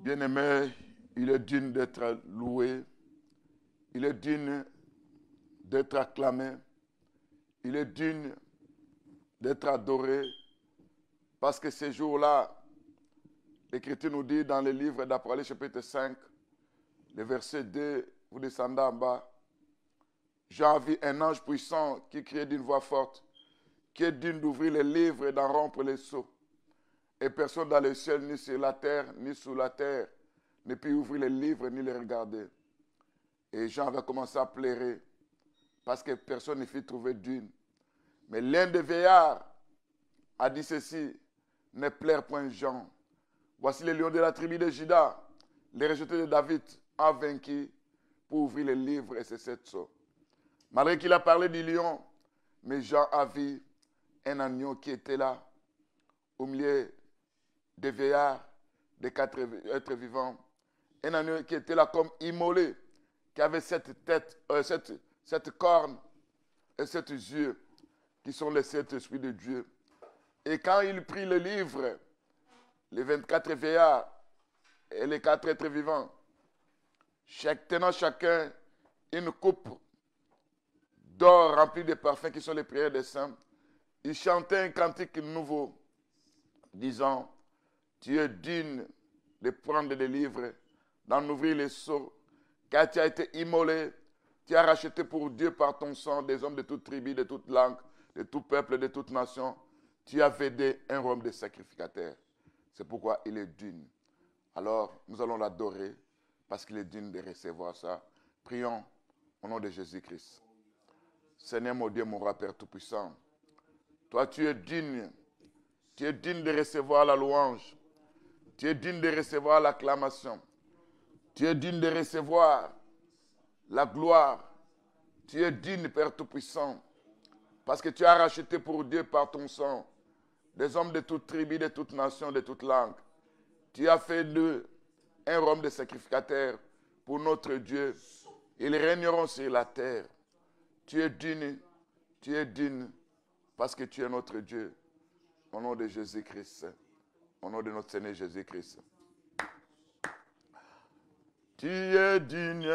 Bien-aimé, il est digne d'être loué, il est digne d'être acclamé, il est digne d'être adoré, parce que ces jours-là, l'Écriture nous dit dans le livre d'Apocalypse chapitre 5, le verset 2, vous descendez en bas, Jean a vu un ange puissant qui criait d'une voix forte, qui est digne d'ouvrir les livres et d'en rompre les sceaux. Et personne dans le ciel, ni sur la terre, ni sous la terre, ne peut ouvrir les livres ni les regarder. Et Jean avait commencé à pleurer, parce que personne ne fut trouvé digne. Mais l'un des vieillards a dit ceci, ne pleure point Jean. Voici le lion de la tribu de Juda, les rejetés de David, a vaincu pour ouvrir les livres et ses 7 sceaux. Malgré qu'il a parlé du lion, mais Jean a vu un agneau qui était là, au milieu des vieillards, des 4 êtres vivants. Un agneau qui était là comme immolé, qui avait cette corne et 7 yeux, qui sont les 7 esprits de Dieu. Et quand il prit le livre, les 24 vieillards et les 4 êtres vivants, tenant chacun une coupe d'or remplie de parfums qui sont les prières des saints, ils chantaient un cantique nouveau, disant, tu es digne de prendre des livres, d'en ouvrir les sceaux, car tu as été immolé, tu as racheté pour Dieu par ton sang des hommes de toute tribu, de toute langue, de tout peuple, de toute nation. Tu as védé un rhum de sacrificateur. C'est pourquoi il est digne. Alors, nous allons l'adorer parce qu'il est digne de recevoir ça. Prions au nom de Jésus-Christ. Seigneur mon Dieu, mon roi, Père Tout-Puissant, toi tu es digne de recevoir la louange, tu es digne de recevoir l'acclamation, tu es digne de recevoir la gloire, tu es digne, Père Tout-Puissant, parce que tu as racheté pour Dieu par ton sang des hommes de toute tribu, de toute nation, de toute langue. Tu as fait d'eux un rhum de sacrificateurs pour notre Dieu. Ils régneront sur la terre. Tu es digne, parce que tu es notre Dieu. Au nom de Jésus-Christ, au nom de notre Seigneur Jésus-Christ. Tu es digne,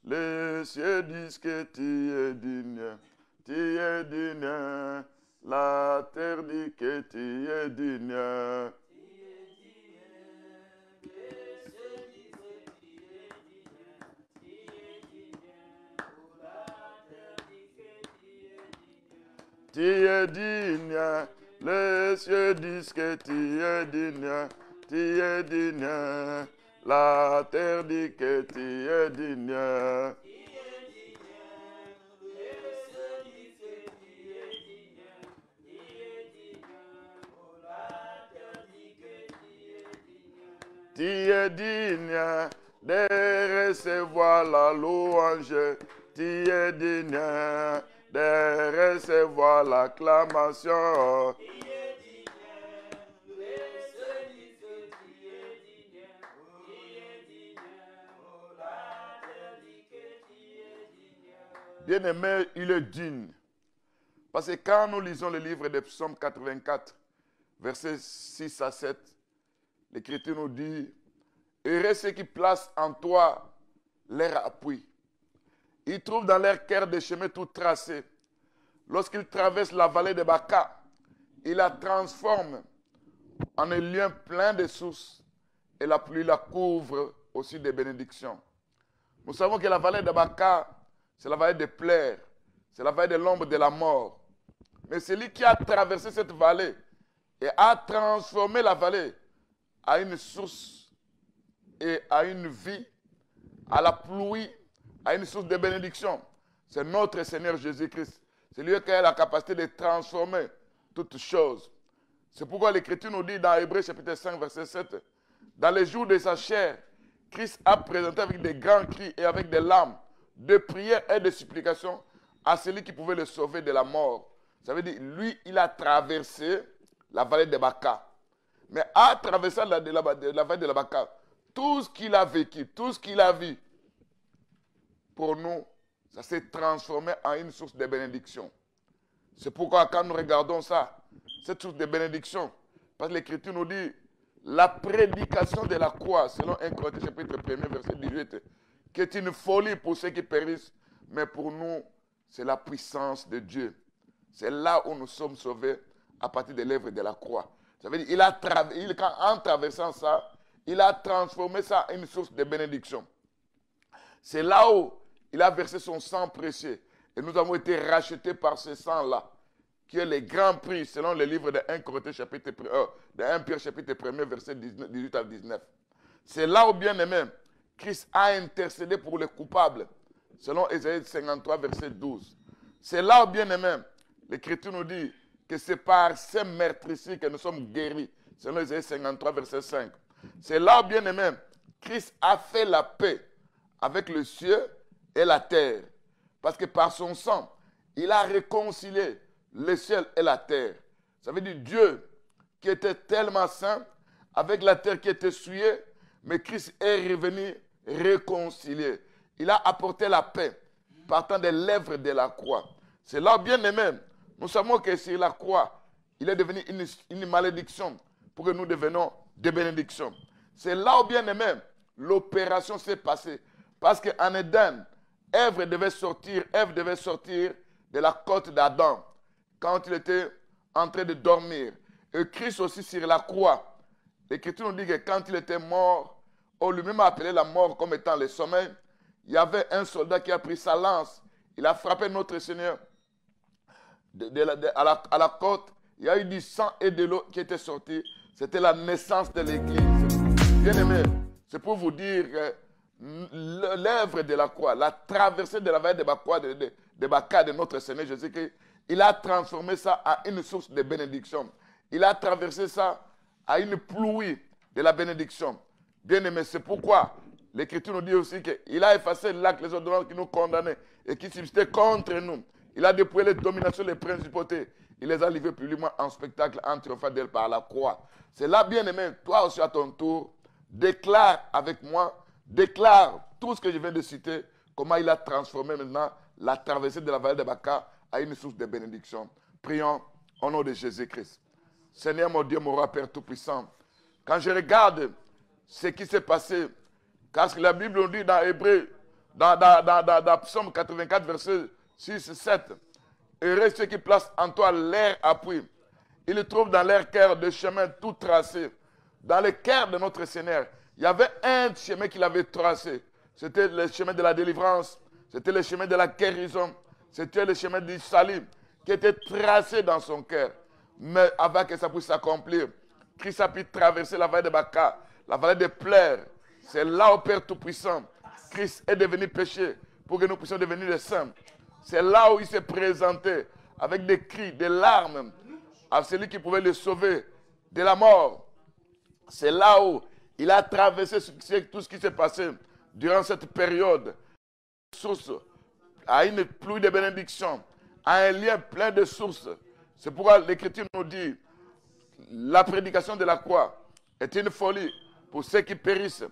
les cieux disent que tu es digne. Tu es digne, la terre dit que tu es digne. Tu es digne, les cieux disent que tu es digne, tu es digne, la terre dit que tu es digne. Tu es digne de recevoir la louange, tu es digne de recevoir l'acclamation. Bien-aimé, il est digne. Parce que quand nous lisons le livre de Psaume 84, versets 6 à 7, l'Écriture nous dit, heureux ceux qui placent en toi leur appui. Ils trouvent dans leur cœur des chemins tout tracés. Lorsqu'ils traversent la vallée de Baca, ils la transforment en un lieu plein de sources et la pluie la couvre aussi de bénédictions. Nous savons que la vallée de Baca, c'est la vallée des pleurs, c'est la vallée de l'ombre de la mort. Mais celui qui a traversé cette vallée et a transformé la vallée à une source et à une vie, à la pluie, à une source de bénédiction, c'est notre Seigneur Jésus-Christ. C'est lui qui a la capacité de transformer toutes choses. C'est pourquoi l'Écriture nous dit dans Hébreux chapitre 5, verset 7, dans les jours de sa chair, Christ a présenté avec des grands cris et avec des larmes, de prières et de supplications à celui qui pouvait le sauver de la mort. Ça veut dire, lui, il a traversé la vallée de Baca. Mais à traverser la vallée de la Baca, tout ce qu'il a vécu, tout ce qu'il a vu, pour nous, ça s'est transformé en une source de bénédiction. C'est pourquoi quand nous regardons ça, cette source de bénédiction, parce que l'Écriture nous dit, la prédication de la croix, selon 1 Corinthiens chapitre 1er, verset 18, qui est une folie pour ceux qui périssent, mais pour nous, c'est la puissance de Dieu. C'est là où nous sommes sauvés à partir de l'œuvre de la croix. Ça veut dire en traversant ça, il a transformé ça en une source de bénédiction. C'est là où il a versé son sang précieux. Et nous avons été rachetés par ce sang-là, qui est le grand prix, selon le livre de 1 Corinthiens chapitre 1, de 1 Pierre chapitre 1, verset 18 à 19. C'est là où, bien aimé, Christ a intercédé pour les coupables, selon Ésaïe 53, verset 12. C'est là où, bien aimé, l'Écriture nous dit que c'est par ces meurtrissures que nous sommes guéris, selon Ésaïe 53, verset 5. C'est là où, bien aimé, Christ a fait la paix avec le ciel et la terre. Parce que par son sang, il a réconcilié le ciel et la terre. Ça veut dire Dieu qui était tellement saint, avec la terre qui était souillée, mais Christ est revenu réconcilié. Il a apporté la paix partant des lèvres de la croix. C'est là, bien aimé, nous savons que sur la croix, il est devenu une malédiction pour que nous devenions des bénédictions. C'est là où, bien aimé, l'opération s'est passée. Parce qu'en Éden, Ève devait sortir de la côte d'Adam quand il était en train de dormir. Et Christ aussi sur la croix. L'Écriture nous dit que quand il était mort, on lui-même a appelé la mort comme étant le sommeil. Il y avait un soldat qui a pris sa lance. Il a frappé notre Seigneur à la côte. Il y a eu du sang et de l'eau qui étaient sortis. C'était la naissance de l'Église. Bien aimé, c'est pour vous dire que l'œuvre de la croix, la traversée de la vallée de Baca de notre Seigneur Jésus-Christ, il a transformé ça en une source de bénédiction. Il a traversé ça à une pluie de la bénédiction. Bien aimé, c'est pourquoi l'Écriture nous dit aussi qu'il a effacé l'acte, les ordonnances qui nous condamnaient et qui subsistaient contre nous. Il a dépouillé les dominations, les principautés. Il les a livrés publiquement en spectacle, en triomphant d'elle par la croix. C'est là, bien aimé, toi aussi à ton tour, déclare avec moi, déclare tout ce que je viens de citer, comment il a transformé maintenant la traversée de la vallée de Baca à une source de bénédiction. Prions au nom de Jésus-Christ. Seigneur mon Dieu, mon roi, Père Tout-Puissant, quand je regarde ce qui s'est passé, parce que la Bible nous dit dans Hébreu, dans Psaume 84, verset 6 et 7, heureux ceux qui placent en toi leur appui. Ils trouvent dans leur cœur des chemins tout tracés. Dans le cœur de notre Seigneur, il y avait un chemin qu'il avait tracé. C'était le chemin de la délivrance, c'était le chemin de la guérison, c'était le chemin du salut qui était tracé dans son cœur. Mais avant que ça puisse s'accomplir, Christ a pu traverser la vallée de Baca, la vallée des pleurs. C'est là au Père Tout-Puissant, Christ est devenu péché pour que nous puissions devenir des saints. C'est là où il s'est présenté avec des cris, des larmes à celui qui pouvait le sauver de la mort. C'est là où il a traversé tout ce qui s'est passé durant cette période. Source à une pluie de bénédictions, à un lien plein de sources. C'est pourquoi l'Écriture nous dit la prédication de la croix est une folie pour ceux qui périssent.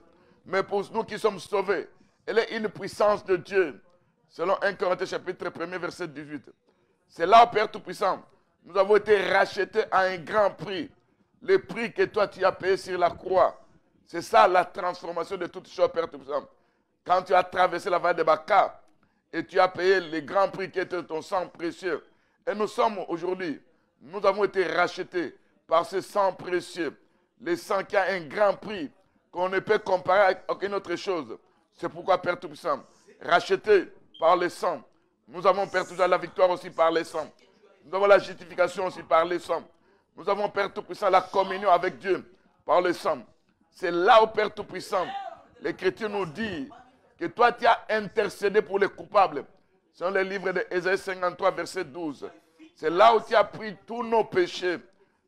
Mais pour nous qui sommes sauvés, elle est une puissance de Dieu. Selon 1 Corinthiens chapitre 1er, verset 18. C'est là, Père Tout-Puissant, nous avons été rachetés à un grand prix. Le prix que toi tu as payé sur la croix. C'est ça la transformation de toutes choses, Père Tout-Puissant. Quand tu as traversé la vallée de Baca et tu as payé le grand prix qui était ton sang précieux. Et nous sommes aujourd'hui, nous avons été rachetés par ce sang précieux. Le sang qui a un grand prix qu'on ne peut comparer avec aucune autre chose. C'est pourquoi, Père Tout-Puissant, racheté par le sang, nous avons, Père Tout-Puissant, la victoire aussi par le sang. Nous avons la justification aussi par le sang. Nous avons, Père Tout-Puissant, la communion avec Dieu par le sang. C'est là où, Père Tout-Puissant, l'Écriture nous dit que toi, tu as intercédé pour les coupables. C'est dans le livre d'Ésaïe 53, verset 12. C'est là où tu as pris tous nos péchés,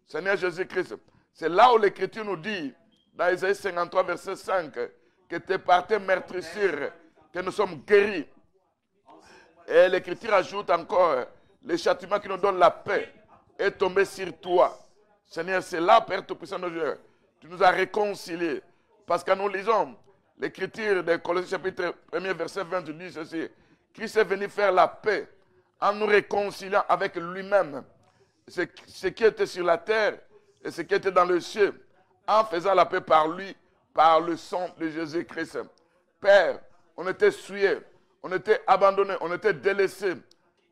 Seigneur Jésus-Christ. C'est là où l'Écriture nous dit, dans Ésaïe 53, verset 5, que tu es par tes meurtrissures, que nous sommes guéris. Et l'Écriture ajoute encore, le châtiment qui nous donne la paix est tombé sur toi. Seigneur, c'est là, Père Tout-Puissant, tu nous as réconciliés. Parce que nous lisons l'Écriture de Colossiens chapitre 1er, verset 20, dit ceci. Christ est venu faire la paix en nous réconciliant avec lui-même. Ce qui était sur la terre et ce qui était dans le ciel, en faisant la paix par lui, par le sang de Jésus-Christ. Père, on était souillés, on était abandonnés, on était délaissés.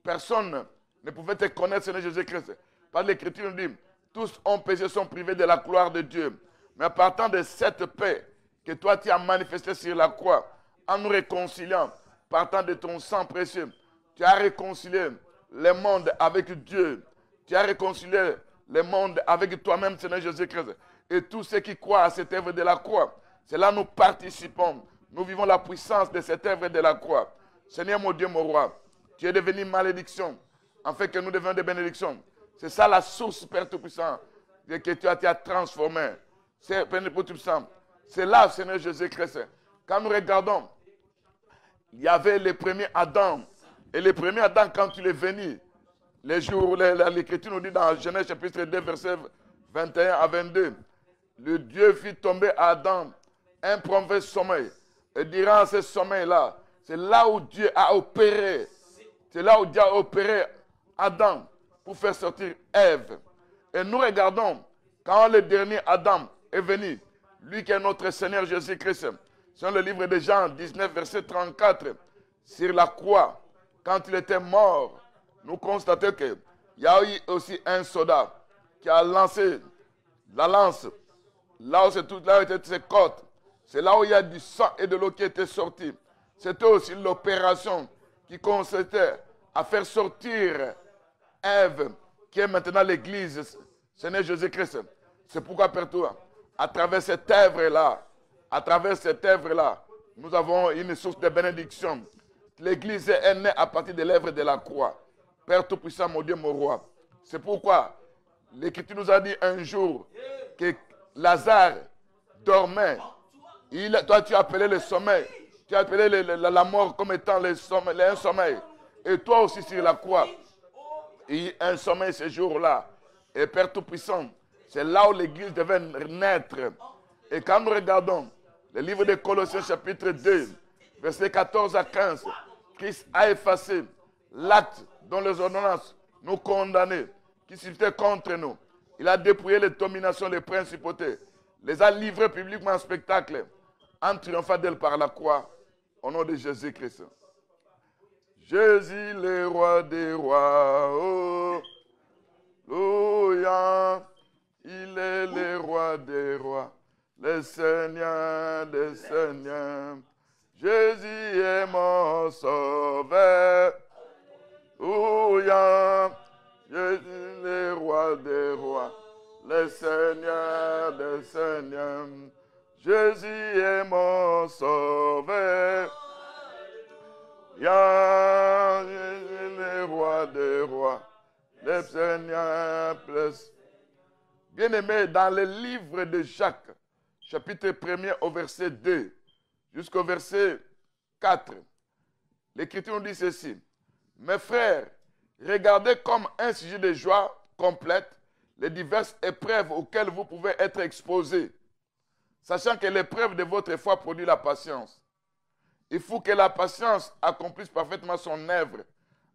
Personne ne pouvait te connaître, Seigneur Jésus-Christ. Par l'Écriture, nous dit, tous ont péché, sont privés de la gloire de Dieu. Mais partant de cette paix que toi tu as manifestée sur la croix, en nous réconciliant, partant de ton sang précieux, tu as réconcilié le monde avec Dieu. Tu as réconcilié le monde avec toi-même, Seigneur Jésus-Christ. Et tous ceux qui croient à cette œuvre de la croix, c'est là que nous participons. Nous vivons la puissance de cette œuvre de la croix. Seigneur mon Dieu, mon roi, tu es devenu malédiction, afin que nous devenions des bénédictions. C'est ça la source, Père Tout-Puissant, que tu as transformé. C'est Père Tout-Puissant. C'est là, Seigneur Jésus-Christ. Quand nous regardons, il y avait le premier Adam. Et le premier Adam, quand il est venu, les jours, l'Écriture nous dit dans Genèse chapitre 2, versets 21 à 22, le Dieu fit tomber à Adam un profond sommeil. Et durant ce sommeil-là, c'est là où Dieu a opéré. C'est là où Dieu a opéré Adam pour faire sortir Ève. Et nous regardons, quand le dernier Adam est venu, lui qui est notre Seigneur Jésus-Christ, sur le livre de Jean 19, verset 34, sur la croix, quand il était mort, nous constatons qu'il y a eu aussi un soldat qui a lancé la lance, là où c'est tout, là où étaient ses côtes. C'est là où il y a du sang et de l'eau qui étaient sortis. C'était aussi l'opération qui consistait à faire sortir Ève, qui est maintenant l'Église, Seigneur Jésus-Christ. C'est pourquoi, Père toi, à travers cette œuvre-là, nous avons une source de bénédiction. L'Église est née à partir de l'œuvre de la croix. Père Tout-Puissant, mon Dieu, mon roi. C'est pourquoi l'Écriture nous a dit un jour que Lazare dormait. Toi, tu as appelé le sommeil. Tu as appelé la mort comme étant un sommeil. Et toi aussi sur la croix, il y a un sommeil ce jour-là. Et Père Tout-Puissant, c'est là où l'Église devait naître. Et quand nous regardons le livre de Colossiens chapitre 2, versets 14 à 15, Christ a effacé l'acte dont les ordonnances nous condamnaient, qui s'étaient contre nous. Il a dépouillé les dominations, les principautés, les a livrés publiquement en spectacle, en triomphant d'elle par la croix, au nom de Jésus-Christ. Jésus, le roi des rois, oh, alléluia, il est le roi des rois, le Seigneur des seigneurs. Jésus est mon sauveur, alléluia, Jésus, le roi des rois, le Seigneur des seigneurs. Jésus est mon sauveur. Jésus, le roi des rois, le Seigneur plus. Bien-aimé, dans le livre de Jacques, chapitre 1er au verset 2, jusqu'au verset 4, l'Écriture nous dit ceci. Mes frères, regardez comme un sujet de joie complète les diverses épreuves auxquelles vous pouvez être exposés, sachant que l'épreuve de votre foi produit la patience. Il faut que la patience accomplisse parfaitement son œuvre,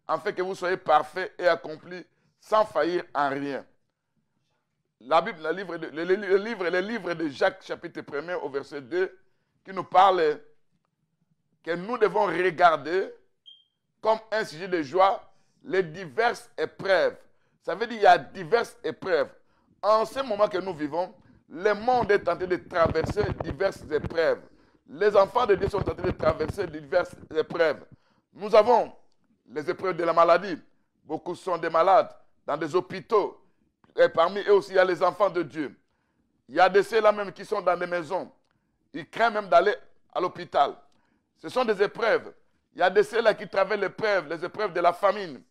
afin que vous soyez parfaits et accomplis sans faillir en rien. La Bible, le livre de Jacques, chapitre 1er au verset 2, qui nous parle que nous devons regarder comme un sujet de joie les diverses épreuves. Ça veut dire qu'il y a diverses épreuves. En ce moment que nous vivons, le monde est en train de traverser diverses épreuves. Les enfants de Dieu sont en train de traverser diverses épreuves. Nous avons les épreuves de la maladie. Beaucoup sont des malades dans des hôpitaux. Et parmi eux aussi, il y a les enfants de Dieu. Il y a de ceux-là même qui sont dans des maisons. Ils craignent même d'aller à l'hôpital. Ce sont des épreuves. Il y a de ceux-là qui traversent les épreuves de la famine.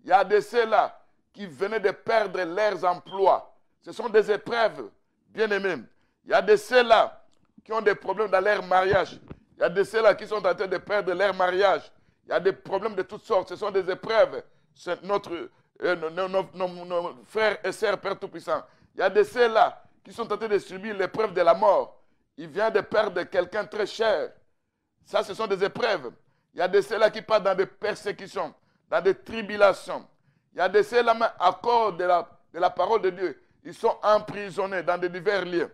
Il y a de ceux-là qui venaient de perdre leurs emplois. Ce sont des épreuves, bien aimés. Il y a de ceux-là qui ont des problèmes dans leur mariage. Il y a de ceux-là qui sont en train de perdre leur mariage. Il y a des problèmes de toutes sortes. Ce sont des épreuves. C'est nos frères et sœurs, Père Tout-Puissant. Il y a de ceux-là qui sont en train de subir l'épreuve de la mort. Il vient de perdre quelqu'un très cher. Ça, ce sont des épreuves. Il y a de ceux-là qui partent dans des persécutions, dans des tribulations. Il y a de ceux-là, à cause de la parole de Dieu, ils sont emprisonnés dans de divers lieux.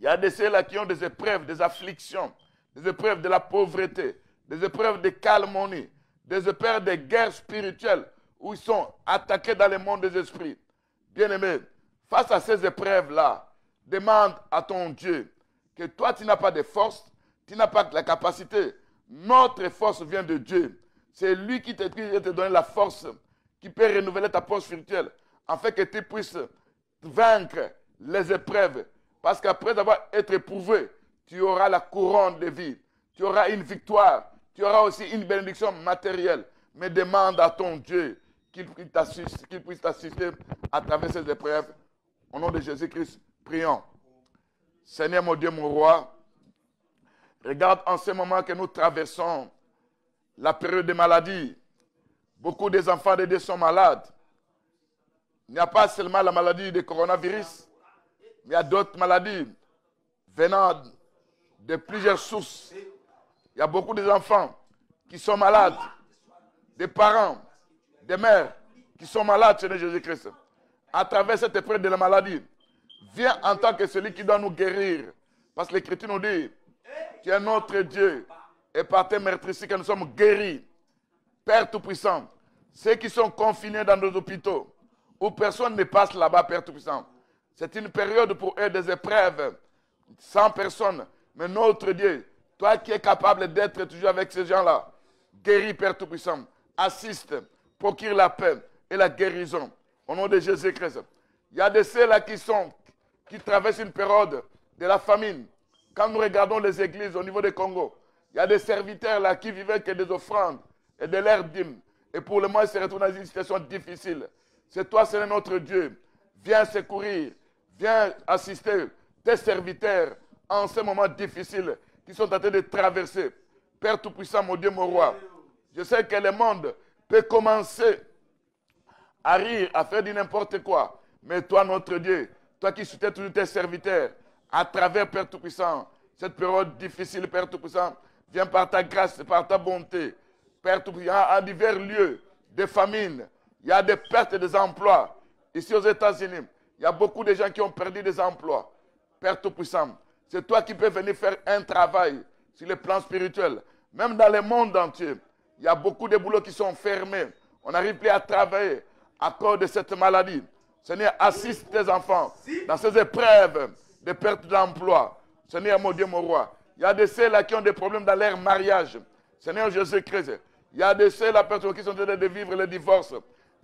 Il y a de ceux-là qui ont des épreuves, des afflictions, des épreuves de la pauvreté, des épreuves de calomnie, des épreuves de guerres spirituelles où ils sont attaqués dans le monde des esprits. Bien-aimé, face à ces épreuves-là, demande à ton Dieu que toi, tu n'as pas de force, tu n'as pas la capacité. Notre force vient de Dieu. C'est lui qui te donne la force, qui peut renouveler ta force spirituelle, afin que tu puisses vaincre les épreuves. Parce qu'après avoir été éprouvé, tu auras la couronne de vie. Tu auras une victoire. Tu auras aussi une bénédiction matérielle. Mais demande à ton Dieu qu'il puisse t'assister à travers ces épreuves. Au nom de Jésus-Christ, prions. Seigneur mon Dieu, mon roi, regarde en ce moment que nous traversons la période de maladie. Beaucoup des enfants de Dieu sont malades. Il n'y a pas seulement la maladie du coronavirus, mais il y a d'autres maladies venant de plusieurs sources. Il y a beaucoup d'enfants qui sont malades, des parents, des mères qui sont malades, Seigneur Jésus-Christ. À travers cette épreuve de la maladie, viens en tant que celui qui doit nous guérir. Parce que l'Écriture nous dit, tu es notre Dieu, et par tes meurtrissures que nous sommes guéris. Père Tout-Puissant, ceux qui sont confinés dans nos hôpitaux, où personne ne passe là-bas, Père Tout-Puissant, c'est une période pour eux des épreuves, sans personne. Mais notre Dieu, toi qui es capable d'être toujours avec ces gens-là, guéris, Père Tout-Puissant, assiste, procure la paix et la guérison. Au nom de Jésus-Christ. Il y a de ceux-là qui traversent une période de la famine. Quand nous regardons les églises au niveau du Congo, il y a des serviteurs là qui vivaient que des offrandes et de l'air dîmes. Et pour le moment, ils se retrouvent dans une situation difficile. C'est toi, Seigneur notre Dieu. Viens secourir, viens assister tes serviteurs en ce moment difficile qui sont en train de traverser. Père Tout-Puissant, mon Dieu, mon roi, je sais que le monde peut commencer à rire, à faire du n'importe quoi. Mais toi, notre Dieu, toi qui soutiens tous tes serviteurs, à travers, Père Tout-Puissant, cette période difficile, Père Tout-Puissant, viens par ta grâce, par ta bonté. Père Tout-Puissant, à divers lieux de famine, il y a des pertes des emplois. Ici aux États-Unis, il y a beaucoup de gens qui ont perdu des emplois. Père Tout-Puissant, c'est toi qui peux venir faire un travail sur le plan spirituel. Même dans le monde entier, il y a beaucoup de boulots qui sont fermés. On n'arrive plus à travailler à cause de cette maladie. Seigneur, assiste tes enfants dans ces épreuves de perte d'emploi. Seigneur, mon Dieu, mon roi. Il y a de ceux-là qui ont des problèmes dans leur mariage. Seigneur Jésus-Christ, il y a de ceux-là qui sont en train de vivre le divorce.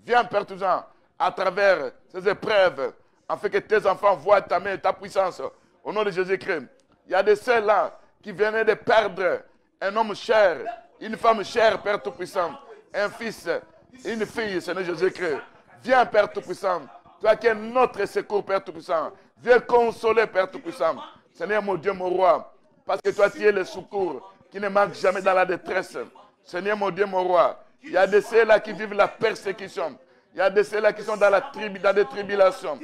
Viens, Père Tout-Puissant, à travers ces épreuves, afin que tes enfants voient ta main et ta puissance. Au nom de Jésus-Christ. Il y a de ceux-là qui venaient de perdre un homme cher, une femme chère, Père Tout-Puissant, un fils, une fille, Seigneur Jésus-Christ. Viens, Père Tout-Puissant. Toi qui es notre secours, Père Tout-Puissant. Viens consoler, Père Tout-Puissant. Seigneur, mon Dieu, mon roi. Parce que toi, tu es le secours qui ne manque jamais dans la détresse. Seigneur, mon Dieu, mon roi. Il y a de ceux-là qui vivent la persécution. Il y a de ceux-là qui sont dans des tribulations.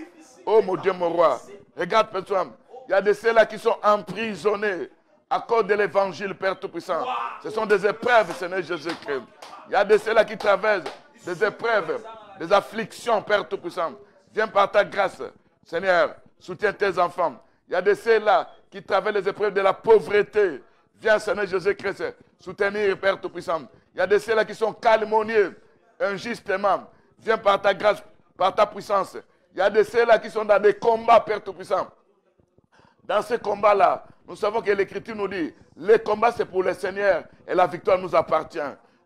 Oh, mon Dieu, mon roi. Regarde, Père Tout-Puissant. Il y a de ceux-là qui sont emprisonnés à cause de l'évangile, Père Tout-Puissant. Ce sont des épreuves, Seigneur Jésus-Christ. Il y a de ceux-là qui traversent des épreuves, des afflictions, Père Tout-Puissant. Viens par ta grâce, Seigneur, soutiens tes enfants. Il y a de ceux-là qui traversent les épreuves de la pauvreté. Viens, Seigneur Jésus-Christ, soutenir, Père Tout-Puissant. Il y a de ceux-là qui sont calomniés injustement. Viens par ta grâce, par ta puissance. Il y a de ceux-là qui sont dans des combats, Père Tout-Puissant. Dans ces combats-là, nous savons que l'Écriture nous dit, les combats c'est pour le Seigneur et la victoire nous appartient.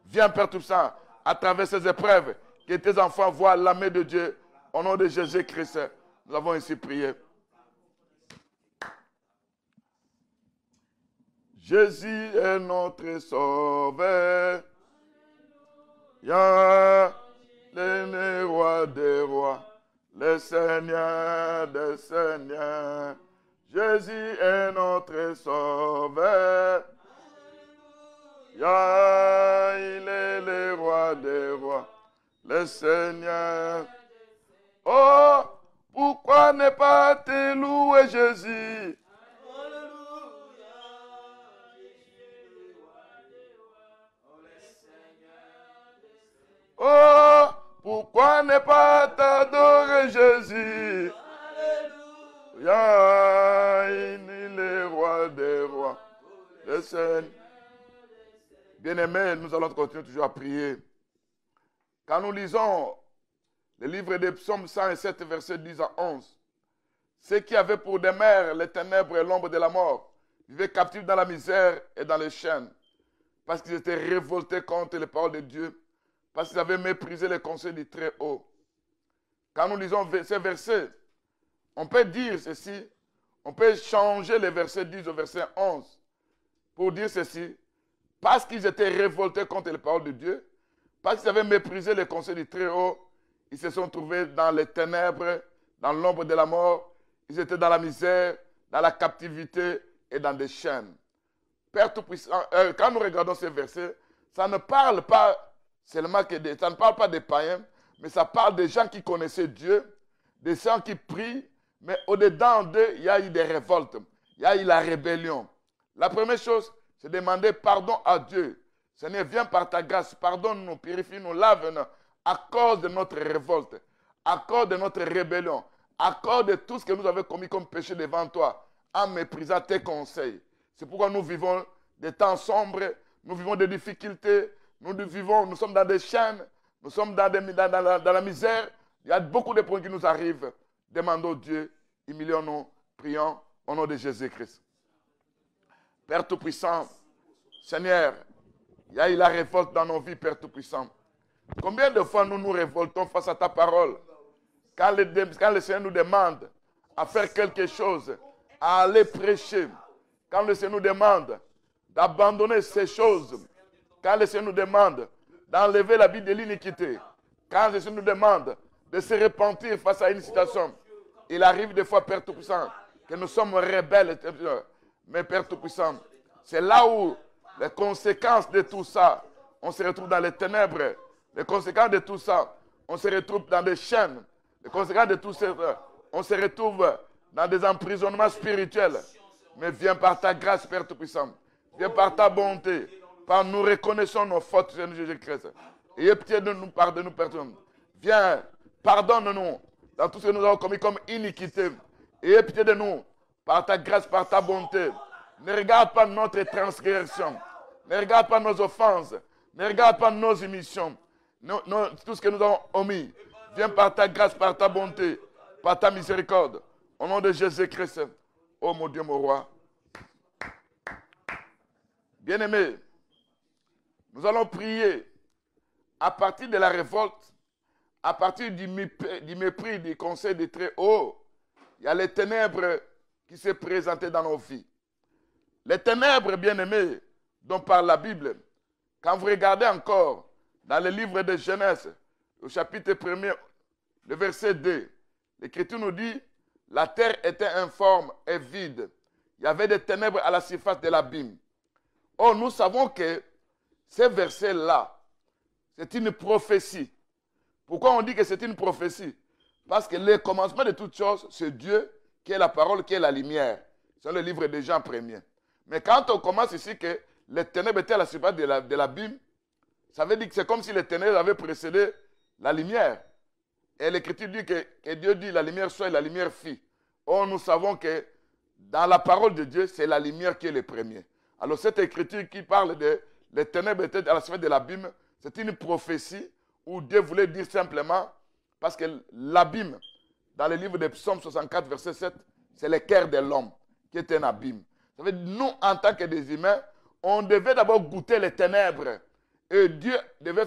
Viens, Père Tout-Puissant, à travers ces épreuves, que tes enfants voient la main de Dieu. Au nom de Jésus-Christ, nous avons ainsi prié. Jésus est notre sauveur. Le roi des rois, le Seigneur des seigneurs. Jésus est notre sauveur. Il est le roi des rois, le Seigneur. Oh, pourquoi ne pas te louer, Jésus? Oh, pourquoi ne pas t'adorer, Jésus? Alléluia. Roi des rois, le Seigneur. Bien-aimés, nous allons continuer toujours à prier. Quand nous lisons le livre des psaumes 107, versets 10 à 11, ceux qui avaient pour demeure les ténèbres et l'ombre de la mort vivaient captifs dans la misère et dans les chaînes, parce qu'ils étaient révoltés contre les paroles de Dieu, parce qu'ils avaient méprisé les conseils du Très-Haut. Quand nous lisons ces versets, on peut dire ceci, on peut changer les versets 10 au verset 11 pour dire ceci, parce qu'ils étaient révoltés contre les paroles de Dieu, parce qu'ils avaient méprisé les conseils du Très-Haut, ils se sont trouvés dans les ténèbres, dans l'ombre de la mort, ils étaient dans la misère, dans la captivité et dans des chaînes. Père Tout-Puissant, quand nous regardons ces versets, ça ne parle pas seulement ça ne parle pas des païens, mais ça parle des gens qui connaissaient Dieu, des gens qui prient, mais au-dedans d'eux, il y a eu des révoltes, il y a eu la rébellion. La première chose, c'est demander pardon à Dieu. Seigneur, viens par ta grâce, pardonne-nous, purifie-nous, lave-nous, à cause de notre révolte, à cause de notre rébellion, à cause de tout ce que nous avons commis comme péché devant toi, en méprisant tes conseils. C'est pourquoi nous vivons des temps sombres, nous vivons des difficultés, nous sommes dans des chaînes, nous sommes dans la misère. Il y a beaucoup de points qui nous arrivent. Demandons Dieu, humilions-nous, prions au nom de Jésus-Christ. Père Tout-Puissant, Seigneur, il y a eu la révolte dans nos vies, Père Tout-Puissant. Combien de fois nous nous révoltons face à ta parole? Quand le Seigneur nous demande à faire quelque chose, à aller prêcher, quand le Seigneur nous demande d'abandonner ces choses, quand le Seigneur nous demande d'enlever la vie de l'iniquité, quand le Seigneur nous demande de se repentir face à une situation, il arrive des fois, Père Tout-Puissant, que nous sommes rebelles. Mais Père Tout-Puissant, c'est là où les conséquences de tout ça, on se retrouve dans les ténèbres. Les conséquences de tout ça, on se retrouve dans des chaînes. Les conséquences de tout ça, on se retrouve dans des emprisonnements spirituels. Mais viens par ta grâce, Père Tout-Puissant. Viens par ta bonté. Par nous reconnaissons nos fautes, Seigneur Jésus-Christ. Ayez pitié de nous, pardonne-nous, Père Tout-Puissant. Viens, pardonne-nous dans tout ce que nous avons commis comme iniquité. Ayez pitié de nous par ta grâce, par ta bonté. Ne regarde pas notre transgression. Ne regarde pas nos offenses. Ne regarde pas nos émissions. Tout ce que nous avons omis. Viens par ta grâce, par ta bonté, par ta miséricorde. Au nom de Jésus-Christ. Oh mon Dieu, mon roi. Bien-aimés, nous allons prier à partir de la révolte, à partir du mépris du conseil des Très-Hauts. Il y a les ténèbres qui se présentaient dans nos vies. Les ténèbres, bien-aimés, dont parle la Bible, quand vous regardez encore dans le livre de Genèse, au chapitre 1er, le verset 2, l'Écriture nous dit, la terre était informe et vide. Il y avait des ténèbres à la surface de l'abîme. Or, nous savons que ces versets-là, c'est une prophétie. Pourquoi on dit que c'est une prophétie? Parce que le commencement de toutes choses, c'est Dieu qui est la parole, qui est la lumière. C'est le livre de Jean 1er. Mais quand on commence ici que les ténèbres étaient à la surface de l'abîme, ça veut dire que c'est comme si les ténèbres avaient précédé la lumière. Et l'Écriture dit que Dieu dit la lumière soit et la lumière fit. Or, nous savons que dans la parole de Dieu, c'est la lumière qui est le premier. Alors, cette Écriture qui parle de les ténèbres étaient à la surface de l'abîme, c'est une prophétie où Dieu voulait dire simplement, parce que l'abîme, dans le livre de Psaume 64, verset 7, c'est le cœur de l'homme qui est un abîme. Ça veut dire, nous, en tant que des humains, on devait d'abord goûter les ténèbres. Et Dieu devait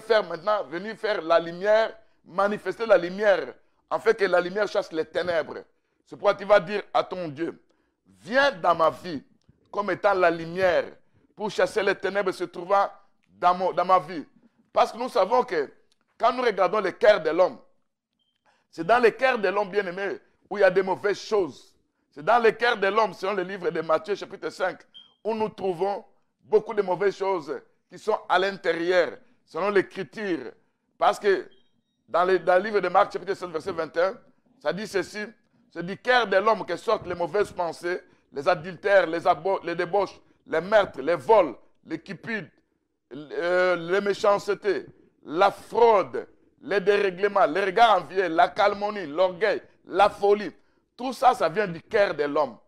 venir faire la lumière, manifester la lumière, en fait que la lumière chasse les ténèbres. C'est pourquoi tu vas dire à ton Dieu, viens dans ma vie comme étant la lumière pour chasser les ténèbres se trouvant dans ma vie. Parce que nous savons que quand nous regardons le cœur de l'homme, c'est dans le cœur de l'homme bien-aimé où il y a des mauvaises choses. C'est dans le cœur de l'homme, selon le livre de Matthieu, chapitre 5, où nous trouvons beaucoup de mauvaises choses qui sont à l'intérieur, selon l'Écriture. Parce que dans le livre de Marc, chapitre 7, verset 21, ça dit ceci, c'est du cœur de l'homme que sortent les mauvaises pensées, les adultères, les débauches, les meurtres, les vols, les cupides, les méchancetés, la fraude, les dérèglements, les regards envieux, la calomnie, l'orgueil, la folie. Tout ça, ça vient du cœur de l'homme.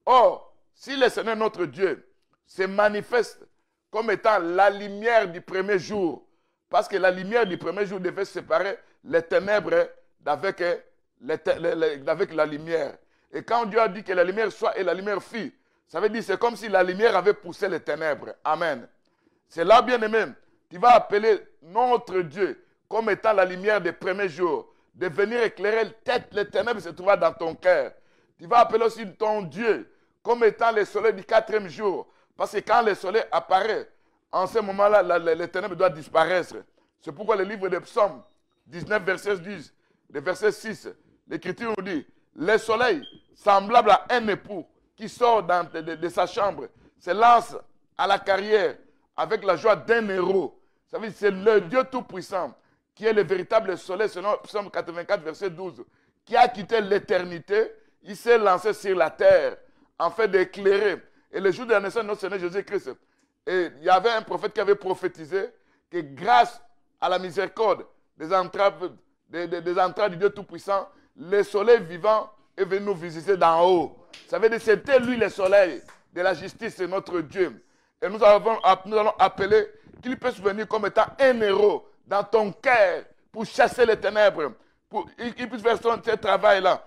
Or, si le Seigneur notre Dieu se manifeste comme étant la lumière du premier jour, parce que la lumière du premier jour devait séparer les ténèbres d'avec la lumière. Et quand Dieu a dit que la lumière soit et la lumière fut, ça veut dire que c'est comme si la lumière avait poussé les ténèbres. Amen. C'est là, bien aimé, tu vas appeler notre Dieu comme étant la lumière des premiers jours, de venir éclairer les ténèbres se trouvent dans ton cœur. Tu vas appeler aussi ton Dieu comme étant le soleil du quatrième jour. Parce que quand le soleil apparaît, en ce moment-là, les ténèbres doivent disparaître. C'est pourquoi le livre des Psaumes 19, verset 10, le verset 6, l'Écriture nous dit, le soleil, semblable à un époux qui sort de sa chambre, se lance à la carrière avec la joie d'un héros. Ça veut dire que c'est le Dieu Tout-Puissant qui est le véritable soleil, selon Psaume 84, verset 12, qui a quitté l'éternité, il s'est lancé sur la terre, en fait d'éclairer. Et le jour de la naissance de notre Seigneur Jésus-Christ, il y avait un prophète qui avait prophétisé que grâce à la miséricorde des entrailles du Dieu Tout-Puissant, le soleil vivant est venu nous visiter d'en haut. Ça veut dire que c'était lui le soleil de la justice, c'est notre Dieu. Et nous allons appeler qu'il peut se venir comme étant un héros dans ton cœur pour chasser les ténèbres, pour qu'il puisse faire ce travail-là.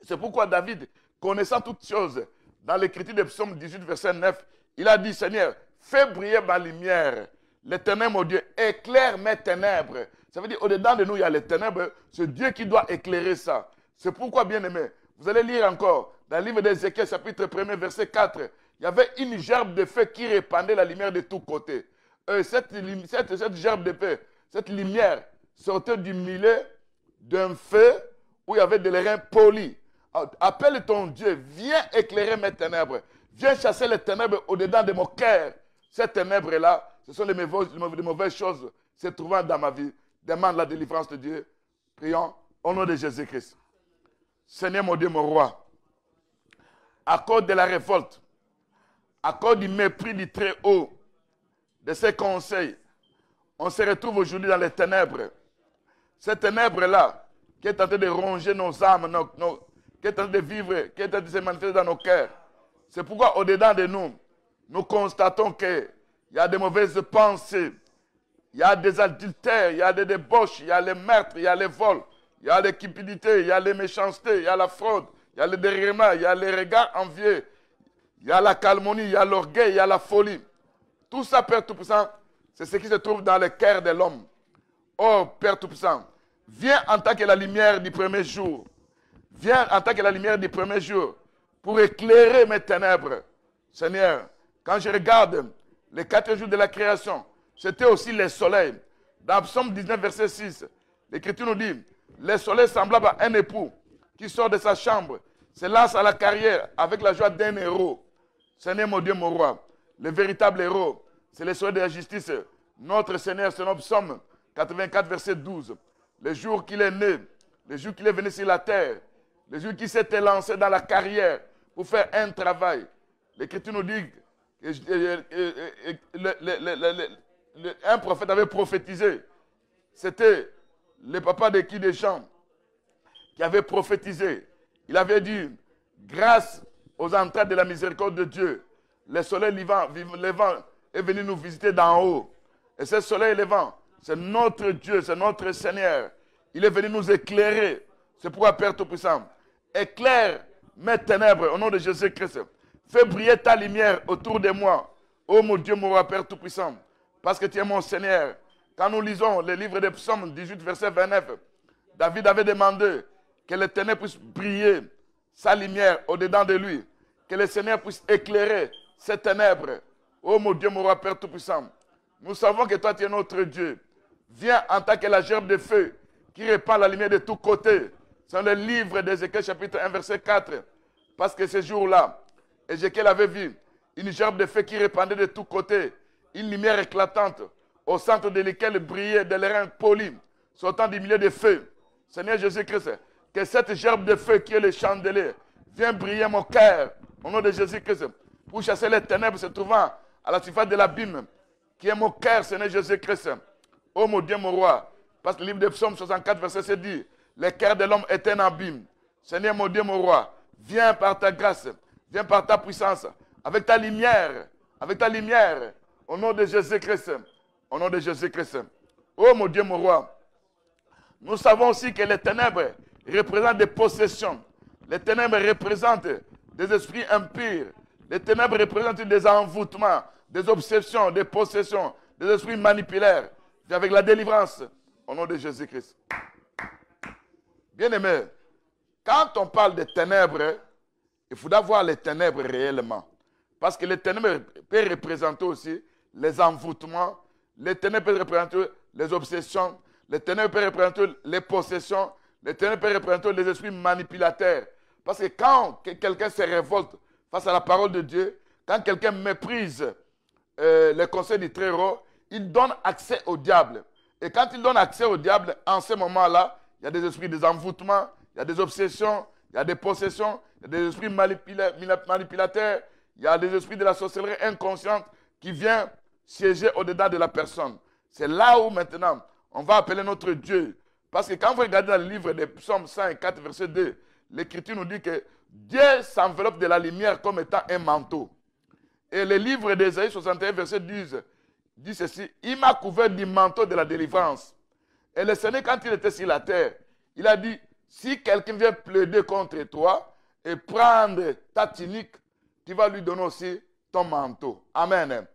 C'est pourquoi David, connaissant toutes choses, dans l'écriture de Psaume 18, verset 9, il a dit, Seigneur, fais briller ma lumière. Les ténèbres, mon Dieu, éclaire mes ténèbres. Ça veut dire, au-dedans de nous, il y a les ténèbres. C'est Dieu qui doit éclairer ça. C'est pourquoi, bien aimé, vous allez lire encore, dans le livre d'Ézéchiel, chapitre 1, verset 4, il y avait une gerbe de feu qui répandait la lumière de tous côtés. Cette gerbe de feu, cette lumière, sortait du milieu d'un feu où il y avait de l'airain poli. Appelle ton Dieu, viens éclairer mes ténèbres. Viens chasser les ténèbres au-dedans de mon cœur. Ces ténèbres-là, ce sont les mauvaises choses se trouvant dans ma vie. Demande la délivrance de Dieu. Prions au nom de Jésus-Christ. Seigneur mon Dieu, mon roi, à cause de la révolte, à cause du mépris du Très-Haut, de ses conseils, on se retrouve aujourd'hui dans les ténèbres. Ces ténèbres-là, qui est en train de ronger nos âmes, qui est en train de vivre, qui est en train de se manifester dans nos cœurs. C'est pourquoi au-dedans de nous, nous constatons qu'il y a des mauvaises pensées, il y a des adultères, il y a des débauches, il y a les meurtres, il y a les vols, il y a les cupidités, il y a les méchancetés, il y a la fraude, il y a le déraillement, il y a les regards envieux, il y a la calomnie, il y a l'orgueil, il y a la folie. Tout ça, Père Tout-Puissant, c'est ce qui se trouve dans le cœur de l'homme. Oh, Père Tout-Puissant, viens en tant que la lumière du premier jour. Viens en tant que la lumière du premier jour pour éclairer mes ténèbres. Seigneur, quand je regarde les 4 jours de la création, c'était aussi le soleil. Dans Psaume 19, verset 6, l'Écriture nous dit, le soleil semblable à un époux qui sort de sa chambre, se lance à la carrière avec la joie d'un héros. Seigneur mon Dieu, mon roi, le véritable héros, c'est le soleil de la justice. Notre Seigneur, c'est notre Psaume 84, verset 12. Le jour qu'il est né, le jour qu'il est venu sur la terre, le jour qu'il s'était lancé dans la carrière pour faire un travail. L'Écriture nous dit un prophète avait prophétisé. C'était le papa de qui des gens qui avait prophétisé. Il avait dit, grâce aux entrailles de la miséricorde de Dieu, le soleil levant est venu nous visiter d'en haut. Et ce soleil levant, c'est notre Dieu, c'est notre Seigneur. Il est venu nous éclairer. C'est pourquoi, Père Tout-Puissant, éclaire mes ténèbres au nom de Jésus-Christ. Fais briller ta lumière autour de moi. Oh mon Dieu, mon roi, Père Tout-Puissant, parce que tu es mon Seigneur. Quand nous lisons le livre des Psaumes 18, verset 29, David avait demandé que les ténèbres puissent briller sa lumière au-dedans de lui. Que le Seigneur puisse éclairer ces ténèbres. Oh mon Dieu, mon roi, Père Tout-Puissant, nous savons que toi, tu es notre Dieu. Viens en tant que la gerbe de feu qui répand la lumière de tous côtés. C'est le livre d'Ézéchiel, chapitre 1, verset 4. Parce que ce jour-là, Ézéchiel avait vu une gerbe de feu qui répandait de tous côtés, une lumière éclatante, au centre de laquelle brillait de l'airain poli, sortant du milieu des feux. Seigneur Jésus-Christ, que cette gerbe de feu qui est le chandelier vienne briller mon cœur, au nom de Jésus-Christ, pour chasser les ténèbres se trouvant à la surface de l'abîme, qui est mon cœur, Seigneur Jésus-Christ. Oh mon Dieu, mon roi, parce que le livre de Psaume 64, verset 7 dit, le cœur de l'homme est un abîme. Seigneur, mon Dieu, mon roi, viens par ta grâce, Viens par ta puissance, avec ta lumière, au nom de Jésus-Christ. Au nom de Jésus-Christ. Oh mon Dieu, mon roi. Nous savons aussi que les ténèbres représentent des possessions. Les ténèbres représentent des esprits impurs. Les ténèbres représentent des envoûtements, des obsessions, des possessions, des esprits manipulaires. Viens avec la délivrance, au nom de Jésus-Christ. Bien-aimés, quand on parle des ténèbres, il faudra voir les ténèbres réellement. Parce que les ténèbres peuvent représenter aussi les envoûtements, les ténèbres peuvent représenter les obsessions, les ténèbres peuvent représenter les possessions, les ténèbres peuvent représenter les esprits manipulateurs. Parce que quand quelqu'un se révolte face à la parole de Dieu, quand quelqu'un méprise les conseils du Très-Haut, il donne accès au diable. Et quand il donne accès au diable, en ce moment-là, il y a des esprits des envoûtements, il y a des obsessions, il y a des possessions, il y a des esprits manipulateurs, il y a des esprits de la sorcellerie inconsciente qui viennent siéger au-dedans de la personne. C'est là où maintenant, on va appeler notre Dieu. Parce que quand vous regardez dans le livre des Psaumes 104, verset 2, l'Écriture nous dit que Dieu s'enveloppe de la lumière comme étant un manteau. Et le livre d'Ésaïe 61, verset 10, dit ceci, « Il m'a couvert du manteau de la délivrance. » Et le Seigneur, quand il était sur la terre, il a dit, si quelqu'un vient plaider contre toi et prendre ta tunique, tu vas lui donner aussi ton manteau. Amen.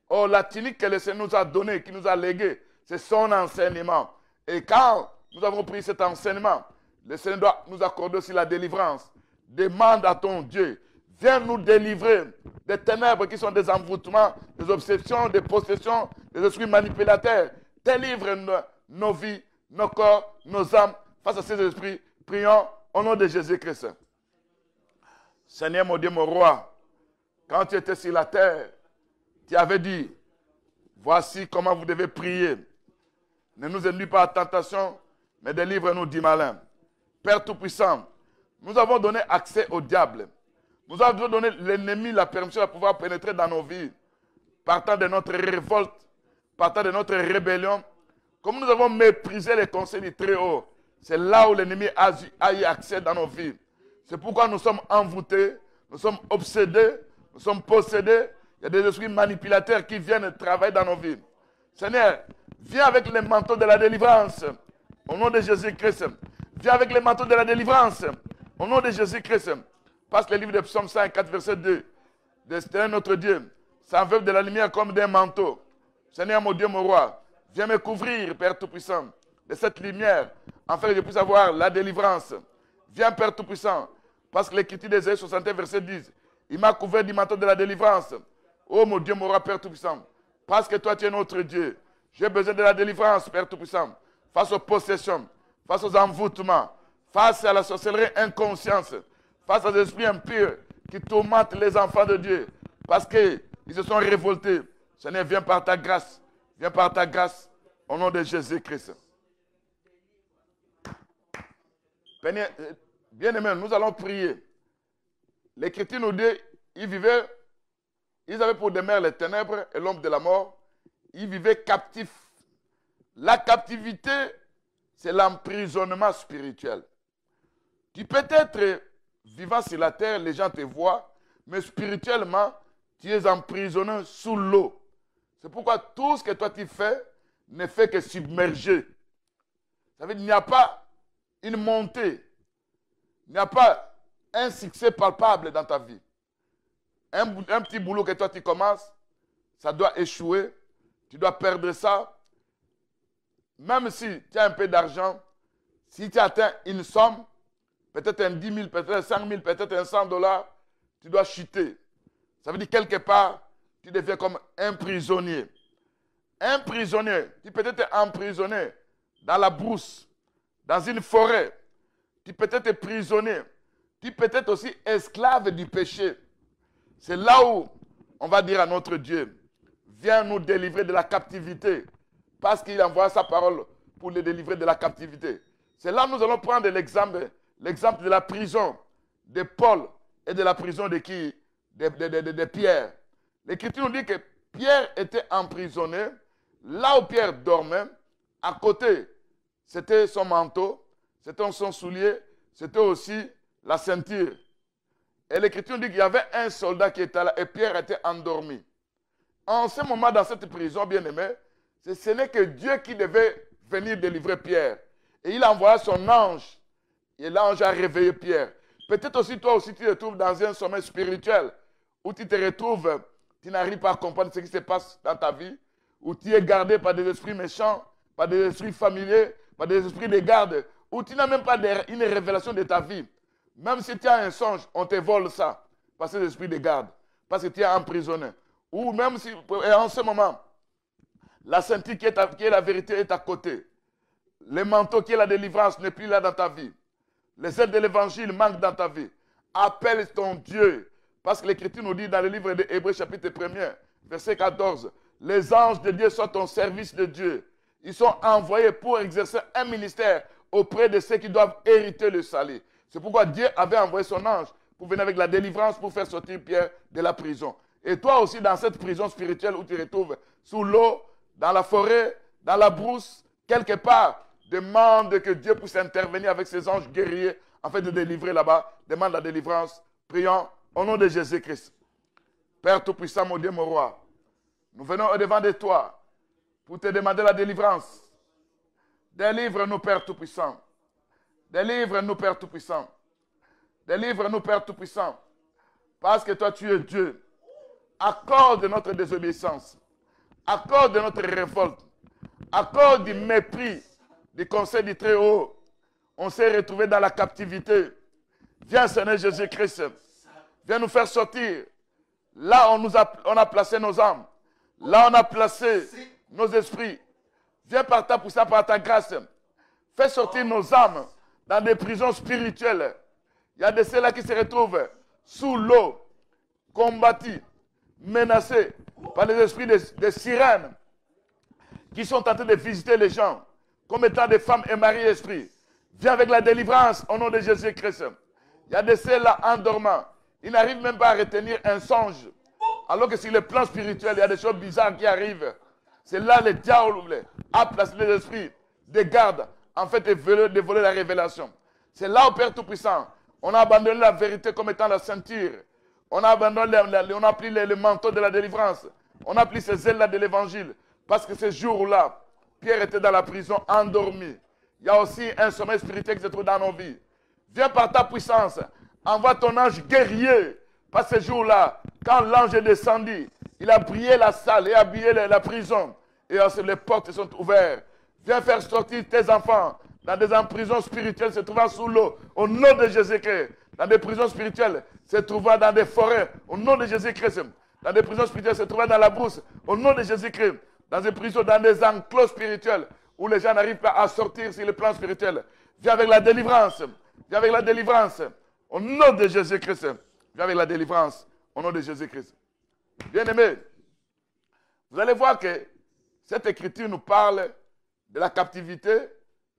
Oh, la tunique que le Seigneur nous a donnée, qui nous a léguée, c'est son enseignement. Et quand nous avons pris cet enseignement, le Seigneur doit nous accorder aussi la délivrance. Demande à ton Dieu, viens nous délivrer des ténèbres qui sont des envoûtements, des obsessions, des possessions, des esprits manipulateurs. Délivre nos vies, nos corps, nos âmes face à ces esprits. Prions au nom de Jésus-Christ. Seigneur, mon Dieu, mon roi, quand tu étais sur la terre, tu avais dit, voici comment vous devez prier. Ne nous induis pas à tentation, mais délivre-nous du malin. Père Tout-Puissant, nous avons donné accès au diable. Nous avons donné l'ennemi la permission de pouvoir pénétrer dans nos vies, partant de notre révolte, partant de notre rébellion. Comme nous avons méprisé les conseils du Très-Haut, c'est là où l'ennemi a eu accès dans nos vies. C'est pourquoi nous sommes envoûtés, nous sommes obsédés, nous sommes possédés. Il y a des esprits manipulateurs qui viennent travailler dans nos vies. Seigneur, viens avec les manteaux de la délivrance, au nom de Jésus-Christ. Viens avec les manteaux de la délivrance, au nom de Jésus-Christ. Passe le livre de Psaume 104, verset 2. Seigneur notre Dieu, s'enveloppe de la lumière comme d'un manteau. Seigneur mon Dieu, mon roi, viens me couvrir, Père Tout-Puissant, de cette lumière, afin que je puisse avoir la délivrance. Viens, Père Tout-Puissant, parce que l'Écriture d'Ésaïe 61, verset 10, il m'a couvert du manteau de la délivrance. Oh mon Dieu, mon roi, Père Tout-Puissant, parce que toi tu es notre Dieu, j'ai besoin de la délivrance, Père Tout-Puissant, face aux possessions, face aux envoûtements, face à la sorcellerie inconscience, face aux esprits impurs qui tourmentent les enfants de Dieu, parce qu'ils se sont révoltés. Seigneur, viens par ta grâce, au nom de Jésus-Christ. Bien-aimés, nous allons prier. L'Écriture nous dit, ils avaient pour demeure les ténèbres et l'ombre de la mort. Ils vivaient captifs. La captivité, c'est l'emprisonnement spirituel. Tu peux être vivant sur la terre, les gens te voient, mais spirituellement, tu es emprisonné sous l'eau. C'est pourquoi tout ce que toi tu fais ne fait que submerger. Ça veut dire qu'il n'y a pas une montée, il n'y a pas un succès palpable dans ta vie. Un petit boulot que toi tu commences, ça doit échouer, tu dois perdre ça. Même si tu as un peu d'argent, si tu atteins une somme, peut-être un 10 000, peut-être un 5 000, peut-être un $100, tu dois chuter. Ça veut dire quelque part, tu deviens comme un prisonnier. Un prisonnier, tu peux être emprisonné dans la brousse, dans une forêt. Tu peux être prisonnier. Tu peux être aussi esclave du péché. C'est là où on va dire à notre Dieu, viens nous délivrer de la captivité. Parce qu'il envoie sa parole pour les délivrer de la captivité. C'est là où nous allons prendre l'exemple de la prison de Paul et de la prison de qui? De Pierre. L'Écriture nous dit que Pierre était emprisonné. Là où Pierre dormait, à côté, c'était son manteau, c'était son soulier, c'était aussi la ceinture. Et l'Écriture dit qu'il y avait un soldat qui était là et Pierre était endormi. En ce moment, dans cette prison, bien-aimé, ce n'est que Dieu qui devait venir délivrer Pierre. Et il a envoyé son ange. Et l'ange a réveillé Pierre. Peut-être aussi, toi aussi, tu te trouves dans un sommeil spirituel où tu te retrouves, tu n'arrives pas à comprendre ce qui se passe dans ta vie, où tu es gardé par des esprits méchants, par des esprits familiers, par des esprits de garde, où tu n'as même pas une révélation de ta vie. Même si tu as un songe, on te vole ça par ces esprits de garde, parce que tu es emprisonné. Ou même si, en ce moment, la ceinture qui est la vérité est à côté. Le manteau qui est la délivrance n'est plus là dans ta vie. Les aides de l'évangile manquent dans ta vie. Appelle ton Dieu. Parce que l'Écriture nous dit dans le livre de Hébreux chapitre 1er, verset 14, les anges de Dieu sont au service de Dieu. Ils sont envoyés pour exercer un ministère auprès de ceux qui doivent hériter le salut. C'est pourquoi Dieu avait envoyé son ange pour venir avec la délivrance, pour faire sortir Pierre de la prison. Et toi aussi, dans cette prison spirituelle où tu te retrouves, sous l'eau, dans la forêt, dans la brousse, quelque part, demande que Dieu puisse intervenir avec ses anges guerriers afin de délivrer là-bas. Demande la délivrance. Prions au nom de Jésus-Christ. Père Tout-Puissant, mon Dieu, mon roi, nous venons au-devant de toi pour te demander la délivrance. Délivre-nous, Père Tout-Puissant. Délivre-nous, Père Tout-Puissant. Délivre-nous, Père Tout-Puissant. Parce que toi, tu es Dieu. Accorde notre désobéissance. Accorde notre révolte. Accorde du mépris du conseil du Très-Haut. On s'est retrouvé dans la captivité. Viens, Seigneur Jésus-Christ. Viens nous faire sortir. Là, on a placé nos âmes. Là, on a placé nos esprits. Viens par ta puissance, par ta grâce. Fais sortir nos âmes dans des prisons spirituelles. Il y a de ceux-là qui se retrouvent sous l'eau, combattus, menacés par les esprits des sirènes qui sont en train de visiter les gens comme étant des femmes et maris esprits. Viens avec la délivrance au nom de Jésus-Christ. Il y a de ceux-là endormants. Ils n'arrivent même pas à retenir un songe. Alors que sur le plan spirituel, il y a des choses bizarres qui arrivent. C'est là le diable a placé les esprits de garde en fait de voler la révélation. C'est là au Père Tout-Puissant. On a abandonné la vérité comme étant la ceinture. On a abandonné, on a pris le manteau de la délivrance. On a pris ces ailes-là de l'évangile. Parce que ce jour-là, Pierre était dans la prison endormi. Il y a aussi un sommeil spirituel qui se trouve dans nos vies. Viens par ta puissance. Envoie ton ange guerrier. Par ce jour-là, quand l'ange est descendu, il a brillé la salle et a brillé la prison. Et les portes sont ouvertes. Viens faire sortir tes enfants dans des prisons spirituelles se trouvant sous l'eau. Au nom de Jésus-Christ. Dans des prisons spirituelles se trouvant dans des forêts. Au nom de Jésus-Christ. Dans des prisons spirituelles se trouvant dans la brousse. Au nom de Jésus-Christ. Dans des prisons, dans des enclos spirituels où les gens n'arrivent pas à sortir sur le plan spirituel. Viens avec la délivrance. Viens avec la délivrance. Au nom de Jésus-Christ. Viens avec la délivrance. Au nom de Jésus-Christ. Bien-aimés, vous allez voir que cette écriture nous parle de la captivité.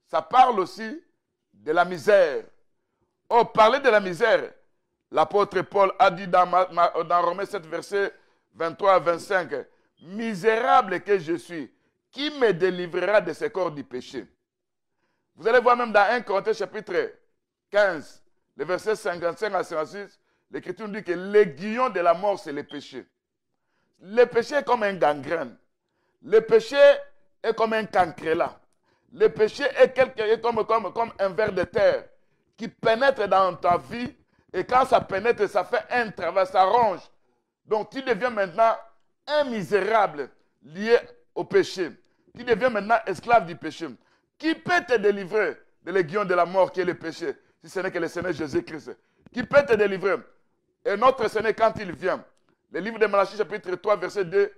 Ça parle aussi de la misère. Oh, parler de la misère, l'apôtre Paul a dit dans Romains 7, verset 23 à 25, « Misérable que je suis, qui me délivrera de ce corps du péché ?» Vous allez voir même dans 1 Corinthiens chapitre 15, le verset 55 à 56, l'Écriture dit que l'aiguillon de la mort, c'est le péché. Le péché est comme un gangrène. Le péché est comme un cancrélat. Le péché est comme un ver de terre qui pénètre dans ta vie et quand ça pénètre, ça fait un travail, ça ronge. Donc tu deviens maintenant un misérable lié au péché. Tu deviens maintenant esclave du péché. Qui peut te délivrer de l'aiguillon de la mort qui est le péché, si ce n'est que le Seigneur Jésus-Christ? Qui peut te délivrer? Et notre Seigneur, quand il vient, le livre de Malachie, chapitre 3, verset 2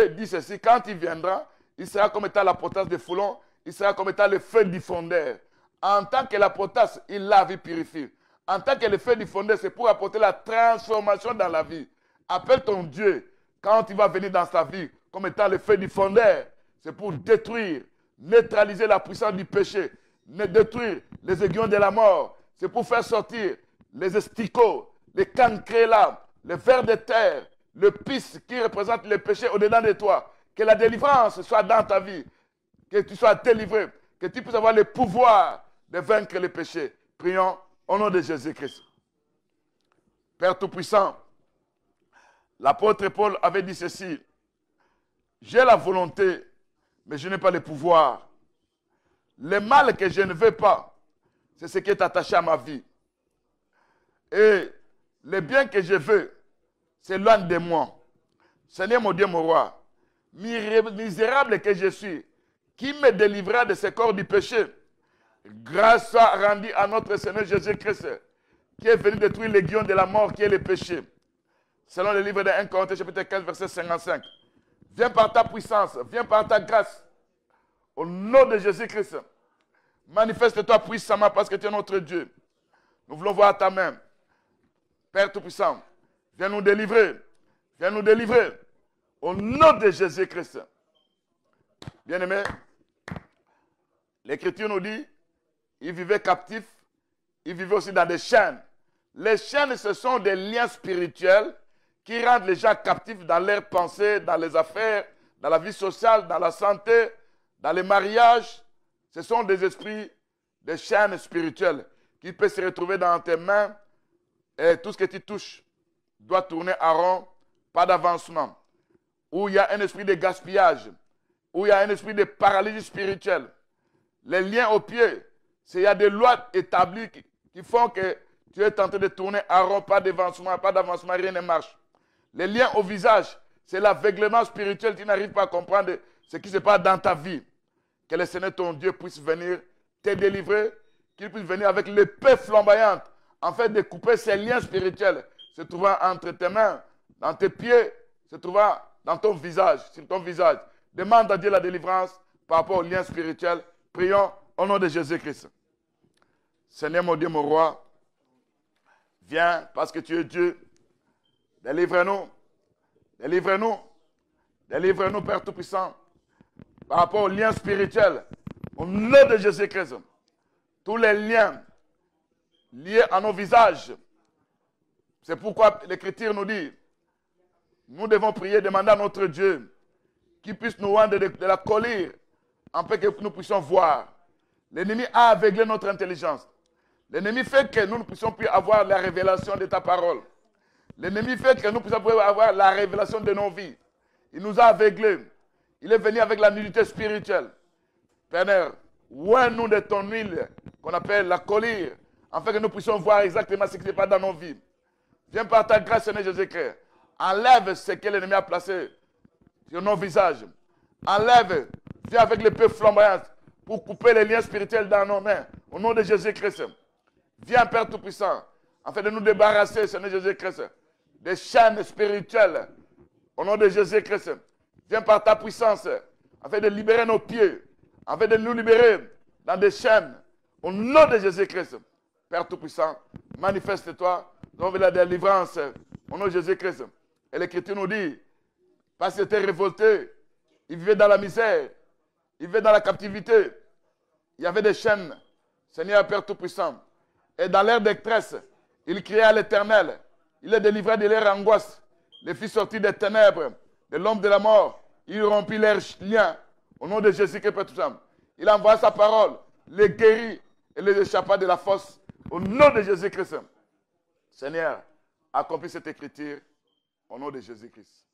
dit ceci, quand il viendra, il sera comme étant la potasse de Foulon, il sera comme étant le feu du fondeur. En tant que la potasse, il lave et purifie. En tant que le feu du fondeur, c'est pour apporter la transformation dans la vie. Appelle ton Dieu quand il va venir dans sa vie comme étant le feu du fondeur. C'est pour détruire, neutraliser la puissance du péché, détruire les aiguillons de la mort. C'est pour faire sortir les esticots, les cancrélats, les vers de terre, le pis qui représente le péché au-dedans de toi. Que la délivrance soit dans ta vie. Que tu sois délivré. Que tu puisses avoir le pouvoir de vaincre le péché. Prions au nom de Jésus-Christ. Père Tout-Puissant, l'apôtre Paul avait dit ceci: j'ai la volonté, mais je n'ai pas le pouvoir. Le mal que je ne veux pas, c'est ce qui est attaché à ma vie. Et le bien que je veux, c'est loin de moi. Seigneur mon Dieu, mon roi, misérable que je suis, qui me délivrera de ce corps du péché? Grâce soit rendue à notre Seigneur Jésus-Christ, qui est venu détruire les guillons de la mort, qui est le péché. Selon le livre de 1 Corinthiens, chapitre 15, verset 55. Viens par ta puissance, viens par ta grâce. Au nom de Jésus-Christ, manifeste-toi puissamment parce que tu es notre Dieu. Nous voulons voir ta main. Père Tout-Puissant, viens nous délivrer. Viens nous délivrer. Au nom de Jésus-Christ. Bien-aimés, l'Écriture nous dit, ils vivaient captifs, ils vivaient aussi dans des chaînes. Les chaînes, ce sont des liens spirituels qui rendent les gens captifs dans leurs pensées, dans les affaires, dans la vie sociale, dans la santé, dans les mariages. Ce sont des esprits, des chaînes spirituelles qui peuvent se retrouver dans tes mains et tout ce que tu touches doit tourner à rond, pas d'avancement. Où il y a un esprit de gaspillage, où il y a un esprit de paralysie spirituelle. Les liens aux pieds, il y a des lois établies qui font que tu es tenté de tourner à rond, pas d'avancement, rien ne marche. Les liens au visage, c'est l'aveuglement spirituel, tu n'arrives pas à comprendre ce qui se passe dans ta vie. Que le Seigneur ton Dieu puisse venir te délivrer, qu'il puisse venir avec l'épée flamboyante, en fait de couper ces liens spirituels se trouvant entre tes mains, dans tes pieds, se trouvant dans ton visage, sur ton visage. Demande à Dieu la délivrance par rapport aux liens spirituels. Prions au nom de Jésus-Christ. Seigneur mon Dieu, mon roi, viens parce que tu es Dieu. Délivre-nous. Délivre-nous. Délivre-nous, Père Tout-Puissant, par rapport aux liens spirituels. Au nom de Jésus-Christ. Tous les liens liés à nos visages. C'est pourquoi l'Écriture nous dit, nous devons prier, demander à notre Dieu qu'il puisse nous rendre de la colère, afin que nous puissions voir. L'ennemi a aveuglé notre intelligence. L'ennemi fait que nous ne puissions plus avoir la révélation de ta parole. L'ennemi fait que nous puissions plus avoir la révélation de nos vies. Il nous a aveuglés. Il est venu avec la nullité spirituelle. Père, oins-nous de ton huile, qu'on appelle la colère, afin que nous puissions voir exactement ce qui se passe dans nos vies. Viens par ta grâce, Seigneur Jésus-Christ. Enlève ce que l'ennemi a placé sur nos visages. Enlève, viens avec l'épée flamboyante pour couper les liens spirituels dans nos mains. Au nom de Jésus-Christ. Viens, Père Tout-Puissant, afin de nous débarrasser, Seigneur Jésus-Christ, des chaînes spirituelles. Au nom de Jésus-Christ. Viens par ta puissance, afin de libérer nos pieds, afin de nous libérer dans des chaînes. Au nom de Jésus-Christ. Père Tout-Puissant, manifeste-toi, nous avons la délivrance. Au nom de Jésus-Christ. Et l'Écriture nous dit, parce qu'il était révolté, il vivait dans la misère, il vivait dans la captivité. Il y avait des chaînes. Seigneur Père Tout-Puissant. Et dans leur détresse, il criait à l'Éternel. Il les délivrait de leur angoisse. Les fit sortir des ténèbres, de l'ombre de la mort. Il rompit leurs liens. Au nom de Jésus-Christ, Père Tout-Puissant. Il envoie sa parole, les guérit et les échappa de la fosse. Au nom de Jésus-Christ. Seigneur, accomplis cette écriture au nom de Jésus-Christ.